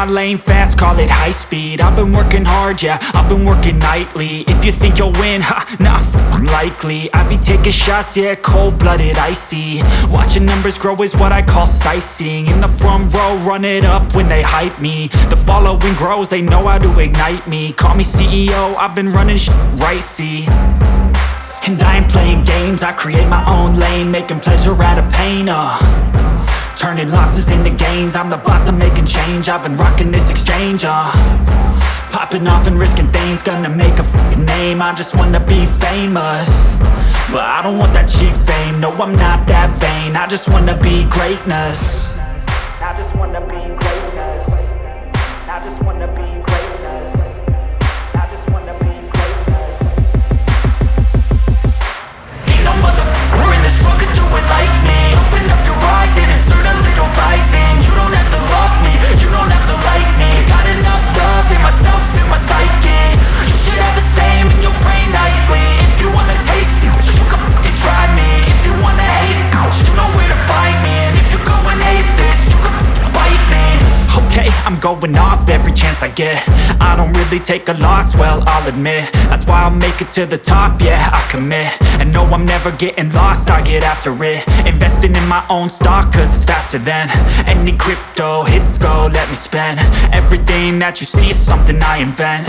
lane fast, call it high speed. I've been working hard, yeah, I've been working nightly. If you think you'll win, not likely. I be taking shots, yeah, cold-blooded, icy. Watching numbers grow is what I call sightseeing. In the front row, run it up when they hype me. The following grows, they know how to ignite me. Call me CEO, I've been running right, see. And I ain't playing games, I create my own lane, making pleasure out of pain, turning losses into gains. I'm the boss, I'm making change. I've been rocking this exchange, popping off and risking things. Gonna make a f***ing name. I just wanna be famous, but I don't want that cheap fame. No, I'm not that vain. I just wanna be greatness. I just wanna be greatness. I just wanna be greatness. I just wanna be greatness. Ain't no motherfucker in this world could do it like me. Open up your eyes and insert a little rising. You don't have to love me, you don't have to like me. Got enough love in myself, in my psyche. You should have the same in your brain nightly. If you wanna taste me, you can fucking try me. If you wanna hate me, you know where to find me. And if you go and hate this, you can fucking bite me. Okay, I'm going off every chance I get. I don't really take a loss, well, I'll admit. That's why I'll make it to the top, yeah, I commit. And no, I'm never getting lost, I get after it. Investing in my own stock, cause it's faster than any crypto hits go, let me spend. Everything that you see is something I invent.